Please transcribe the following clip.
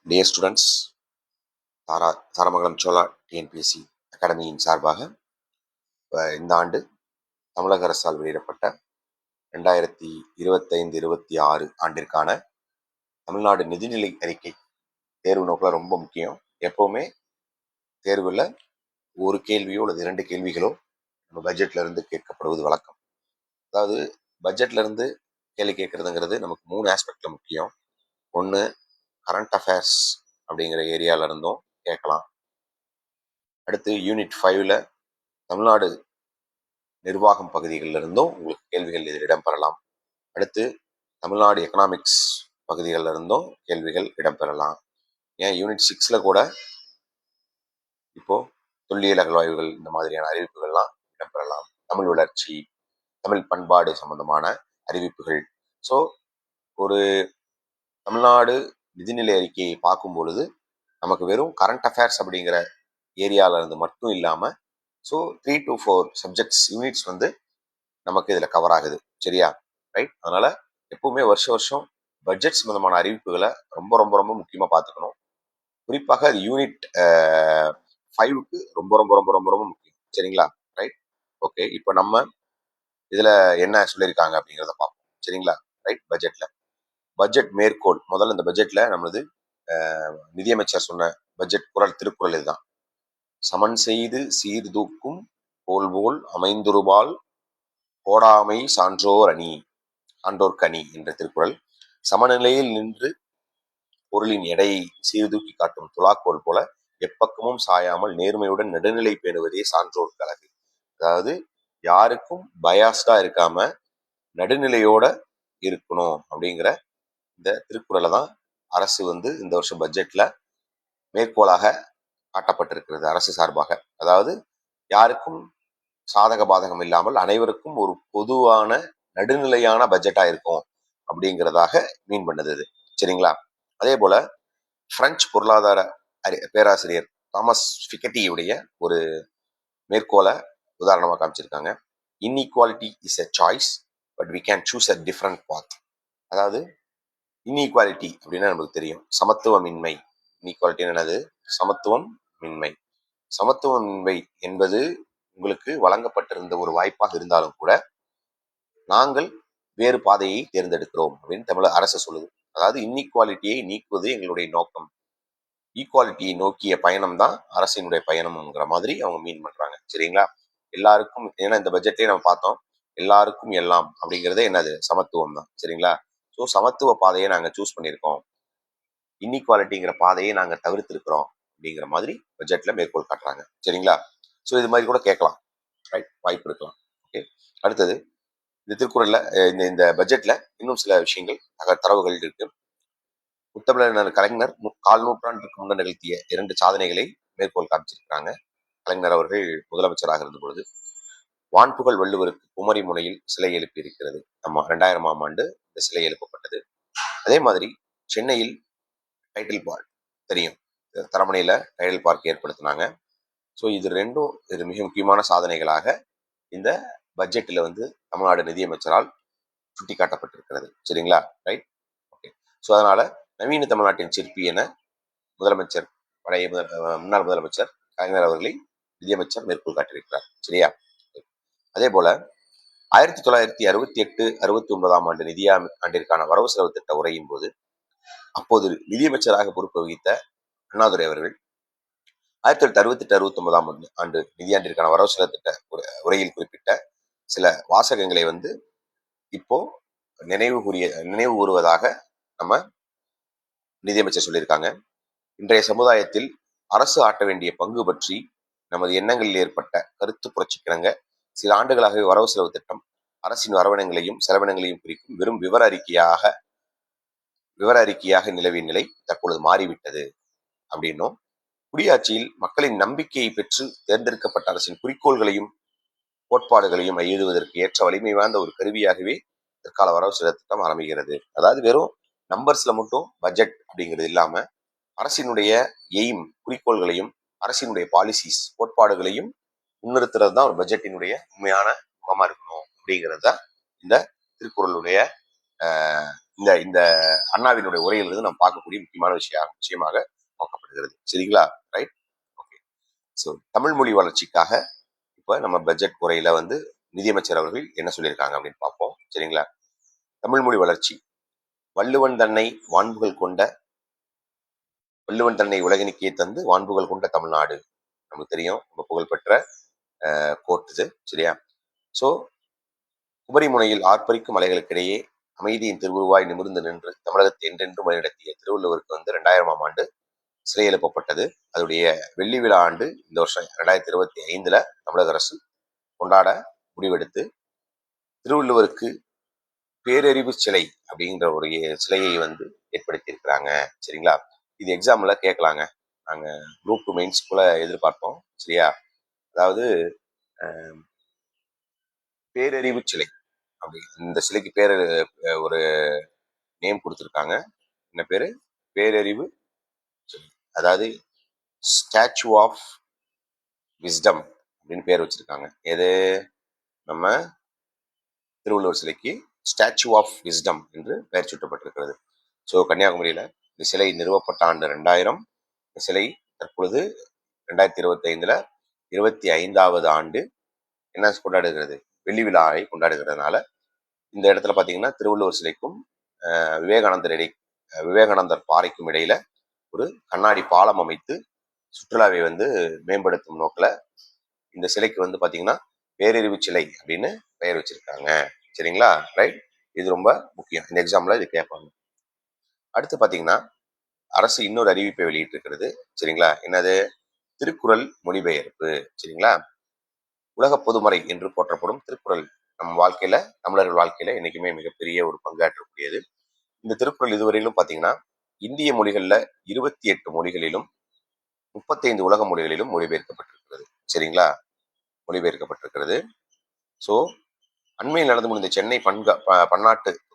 Dear students, Tharamangalam Chola TNPSC அகாடமியின் சார்பாக இந்த ஆண்டு தமிழக அரசால் வெளியிடப்பட்ட 2025-26 ஆண்டிற்கான தமிழ்நாடு நிதிநிலை அறிக்கை தேர்வு நோக்கில் ரொம்ப முக்கியம். எப்பவுமே தேர்வில் ஒரு கேள்வியோ அல்லது 2 கேள்விகளோ நம்ம பட்ஜெட்ல இருந்து கேட்கப்படுவது வழக்கம். அதாவது பட்ஜெட்ல இருந்து கேள்வி கேட்கறதுங்கிறது நமக்கு 3 ஆஸ்பெக்ட்ல முக்கியம். ஒன்று, கரண்ட் அஃபேர்ஸ் அப்படிங்கிற ஏரியால இருந்தும் கேட்கலாம். அடுத்து யூனிட் 5ல தமிழ்நாடு நிர்வாகம் பகுதிகளில் இருந்தும் உங்களுக்கு கேள்விகள் இதில் இடம்பெறலாம். அடுத்து தமிழ்நாடு எக்கனாமிக்ஸ் பகுதிகளில் இருந்தும் கேள்விகள் இடம்பெறலாம். ஏன் யூனிட் 6ல கூட இப்போ தொல்லியல் அகழ்வாய்வுகள் இந்த மாதிரியான அறிவிப்புகள்லாம் இடம்பெறலாம். தமிழ் வளர்ச்சி, தமிழ் பண்பாடு சம்பந்தமான அறிவிப்புகள். ஸோ ஒரு தமிழ்நாடு நிதிநிலை அறிக்கையை பார்க்கும் பொழுது நமக்கு வெறும் கரண்ட் அஃபேர்ஸ் அப்படிங்கிற ஏரியால இருந்து மட்டும் இல்லாம ஸோ 3 to 4 சப்ஜெக்ட்ஸ் யூனிட்ஸ் நமக்கு இதுல கவர் ஆகுது. சரியா? ரைட். அதனால எப்பவுமே வருஷம் பட்ஜெட் சம்பந்தமான அறிவிப்புகளை ரொம்ப ரொம்ப ரொம்ப முக்கியமா பார்த்துக்கணும். குறிப்பாக அது யூனிட் 5க்கு ரொம்ப ரொம்ப ரொம்ப ரொம்ப ரொம்ப முக்கியம். சரிங்களா? ரைட். ஓகே, இப்போ நம்ம இதுல என்ன சொல்லியிருக்காங்க அப்படிங்கிறத பார்ப்போம். சரிங்களா? ரைட். பட்ஜெட் மேற்கோள். முதல்ல இந்த பட்ஜெட்ல நம்மளது நிதியமைச்சர் சொன்ன பட்ஜெட் திருக்குறள் இதுதான். சமன் செய்து சீர்தூக்கும் போல் அமைந்துருபால் கோடாமை சான்றோர்கனி என்ற திருக்குறள். சமநிலையில் நின்று பொருளின் எடையை சீர்தூக்கி காட்டும் துலாக்கோல் போல எப்பக்கமும் சாயாமல் நேர்மையுடன் நடுநிலை பேணுவதே சான்றோர்க்கு அழகு. அதாவது யாருக்கும் பயாஸ்டா இருக்காம நடுநிலையோட இருக்கணும் அப்படிங்கிற இந்த திருக்குறளை தான் அரசு இந்த வருஷம் பட்ஜெட்ல மேற்கோளாக காட்டப்பட்டிருக்கிறது அரசு சார்பாக. அதாவது யாருக்கும் சாதக பாதகம் இல்லாமல் அனைவருக்கும் ஒரு பொதுவான நடுநிலையான பட்ஜெட்டா இருக்கும் அப்படிங்கிறதாக மீன் பண்ணது இது. சரிங்களா? அதே போல பிரெஞ்சு பொருளாதார பேராசிரியர் தாமஸ் பிக்கெட்டியுடைய ஒரு மேற்கோளை உதாரணமாக காமிச்சிருக்காங்க. Inequality is a choice, but we can choose a different path. அதாவது இன்இக்வாலிட்டி அப்படின்னா நமக்கு தெரியும், சமத்துவமின்மை. இன்இக்வாலிட்டி என்னது? சமத்துவமின்மை. சமத்துவமின்மை என்பது உங்களுக்கு வழங்கப்பட்டிருந்த ஒரு வாய்ப்பாக இருந்தாலும் கூட நாங்கள் வேறு பாதையை தேர்ந்தெடுக்கிறோம் அப்படின்னு தமிழக அரசு சொல்லுது. அதாவது இன்இக்வாலிட்டியை நீக்குவது எங்களுடைய நோக்கம், ஈக்குவாலிட்டியை நோக்கிய பயணம் தான் அரசினுடைய பயணம்ங்கிற மாதிரி அவங்க மீன் பண்றாங்க. சரிங்களா? எல்லாருக்கும், ஏன்னா இந்த பட்ஜெட்லயே நம்ம பார்த்தோம், எல்லாருக்கும் எல்லாம் அப்படிங்கிறதே என்னது? சமத்துவம் தான். சரிங்களா? ஸோ சமத்துவ பாதையை நாங்கள் சூஸ் பண்ணியிருக்கோம், இன்இக்வாலிட்டிங்கிற பாதையை நாங்கள் தவிர்த்திருக்கிறோம் அப்படிங்கிற மாதிரி பட்ஜெட்ல மேற்கோள் காட்டுறாங்க. சரிங்களா? ஸோ இது மாதிரி கூட கேட்கலாம். ரைட், வாய்ப்பு இருக்கலாம். ஓகே, அடுத்தது இந்த திருக்குறள்ல இந்த பட்ஜெட்ல இன்னும் சில விஷயங்கள் தரவுகள் இருக்கு. முத்தமிழர் கலைஞர் 4 நூற்றாண்டுக்கு முன்னர் நிகழ்த்திய 2 சாதனைகளை மேற்கோள் காமிச்சிருக்கிறாங்க. கலைஞர் அவர்கள் முதலமைச்சராக இருந்த பொழுது வான்புகழ் வள்ளுவருக்கு குமரி முனையில் சிலை எழுப்பி இருக்கிறது. நம்ம 2000ஆம் ஆண்டு இந்த சிலை எழுப்பப்பட்டது. அதே மாதிரி சென்னையில் டைட்டில் பார்க் தெரியும், தரமணையில டைட்டில் பார்க் ஏற்படுத்தினாங்க. ஸோ இது ரெண்டும் மிக முக்கியமான சாதனைகளாக இந்த பட்ஜெட்ல தமிழ்நாடு நிதியமைச்சரால் சுட்டி காட்டப்பட்டிருக்கிறது. சரிங்களா? ரைட். ஓகே. ஸோ அதனால நவீன தமிழ்நாட்டின் சிற்பி என முதலமைச்சர் முன்னாள் முதலமைச்சர் கலைஞர் அவர்களை நிதியமைச்சர் மேற்கோள் காட்டியிருக்கிறார். சரியா? அதே போல 1968-69ஆம் ஆண்டு ஆண்டிற்கான வரவு செலவு திட்ட உரையின் போது அப்போது நிதியமைச்சராக பொறுப்பு வகித்த அண்ணாதுரை அவர்கள் 1968-69ஆம் ஆண்டு நிதியாண்டிற்கான வரவு செலவு திட்ட உரையில் குறிப்பிட்ட சில வாசகங்களை இப்போ நினைவு கூறுவதாக நம்ம நிதியமைச்சர் சொல்லியிருக்காங்க. இன்றைய சமுதாயத்தில் அரசு ஆட்ட வேண்டிய பங்கு பற்றி நமது எண்ணங்களில் ஏற்பட்ட கருத்து புரட்சிக்கிறங்க சில ஆண்டுகளாகவே வரவு செலவு திட்டம் அரசின் வரவினங்களையும் செலவினங்களையும் குறிக்கும் வெறும் விவர அறிக்கையாக நிலவிய நிலை தற்பொழுது மாறிவிட்டது அப்படின்னும், குடியாட்சியில் மக்களின் நம்பிக்கையை பெற்று தேர்ந்தெடுக்கப்பட்ட அரசின் குறிக்கோள்களையும் கோட்பாடுகளையும் எழுதுவதற்கு ஏற்ற வலிமை வாய்ந்த ஒரு கருவியாகவே தற்கால வரவு செலவு திட்டம் ஆரம்பிக்கிறது. அதாவது வெறும் நம்பர்ஸ்ல மட்டும் பட்ஜெட் அப்படிங்கிறது இல்லாம அரசினுடைய எய்ம், குறிக்கோள்களையும் அரசினுடைய பாலிசிஸ், கோட்பாடுகளையும் முன்னிறுத்துறது தான் ஒரு பட்ஜெட்டினுடைய உண்மையான முகமா இருக்கணும் அப்படிங்கிறது தான் இந்த திருக்குறளுடைய இந்த இந்த அண்ணாவினுடைய உரையிலிருந்து நாம் பார்க்கக்கூடிய முக்கியமான விஷயமாக பார்க்கப்படுகிறது. சரிங்களா? ரைட். ஓகே. ஸோ தமிழ் மொழி வளர்ச்சிக்காக இப்ப நம்ம பட்ஜெட் உரையில வந்து நிதியமைச்சர் அவர்கள் என்ன சொல்லியிருக்காங்க அப்படின்னு பார்ப்போம். சரிங்களா? தமிழ் மொழி வளர்ச்சி. வள்ளுவன் தன்னை உலகினுக்கே தந்து வான்புகள் கொண்ட தமிழ்நாடு. நமக்கு தெரியும், ரொம்ப புகழ்பெற்ற கோட் இது. சரியா? ஸோ குமரி முனையில் ஆர்ப்பரிக்கும் மலைகளுக்கிடையே அமைதியின் திருவுருவாய் நிமிர்ந்து நின்று தமிழகத்தை என்றென்றும் வழிநடத்திய திருவள்ளுவருக்கு வந்து 2000ஆம் ஆண்டு சிலை எழுப்பப்பட்டது. அதோடைய வெள்ளி விழா ஆண்டு இந்த வருஷம் 2025 தமிழக அரசு கொண்டாட முடிவெடுத்து திருவள்ளுவருக்கு பேரறிவு சிலை அப்படிங்கிற ஒரு சிலையை வந்து ஏற்படுத்தி இருக்கிறாங்க. சரிங்களா? இது எக்ஸாம்ல கேட்கலாங்க. நாங்க குரூப் 2 மெயின்ஸ்குள்ள எதிர்பார்த்தோம். சரியா? அதாவது பேரறிவு சிலை அப்படி இந்த சிலைக்கு பேர் ஒரு நேம் கொடுத்துருக்காங்க. என்ன பேரு? பேரறிவு சிலை. அதாவது ஸ்டாச்சு ஆஃப் விஸ்டம் அப்படின்னு பேர் வச்சிருக்காங்க. எது? நம்ம திருவள்ளுவர் சிலைக்கு ஸ்டாச்சு ஆஃப் விஸ்டம் என்று பெயர் சூட்டப்பட்டிருக்கிறது. ஸோ கன்னியாகுமரியில இந்த சிலை நிறுவப்பட்ட ஆண்டு 2000. இந்த சிலை தற்பொழுது 2025 25வது ஆண்டு என்ன கொண்டாடுகிறது? வெள்ளி விழாவை கொண்டாடுகிறதுனால இந்த இடத்துல பார்த்தீங்கன்னா திருவள்ளுவர் சிலைக்கும் விவேகானந்தர் பாறைக்கும் இடையில ஒரு கண்ணாடி பாலம் அமைத்து சுற்றுலாவை வந்து மேம்படுத்தும் நோக்கில் இந்த சிலைக்கு வந்து பார்த்தீங்கன்னா பேரறிவு சிலை அப்படின்னு பெயர் வச்சிருக்காங்க. சரிங்களா? ரைட். இது ரொம்ப முக்கியம். இந்த எக்ஸாம்ல இது கேட்பாங்க. அடுத்து பார்த்தீங்கன்னா அரசு இன்னொரு அறிவிப்பை வெளியிட்டிருக்கிறது. சரிங்களா? என்னது? திருக்குறள் மொழிபெயர்ப்பு. சரிங்களா? உலக பொதுமறை என்று போற்றப்படும் திருக்குறள் நம் வாழ்க்கையில, தமிழர்கள் வாழ்க்கையில என்னைக்குமே மிகப்பெரிய ஒரு பங்காற்றக்கூடியது. இந்த திருக்குறள் இதுவரையிலும் பார்த்தீங்கன்னா இந்திய மொழிகள்ல 28 மொழிகளிலும் 35 உலக மொழிகளிலும் மொழிபெயர்க்கப்பட்டிருக்கிறது. சரிங்களா? மொழிபெயர்க்கப்பட்டிருக்கிறது. ஸோ அண்மையில் நடந்து முடிந்த சென்னை பன்னாட்டு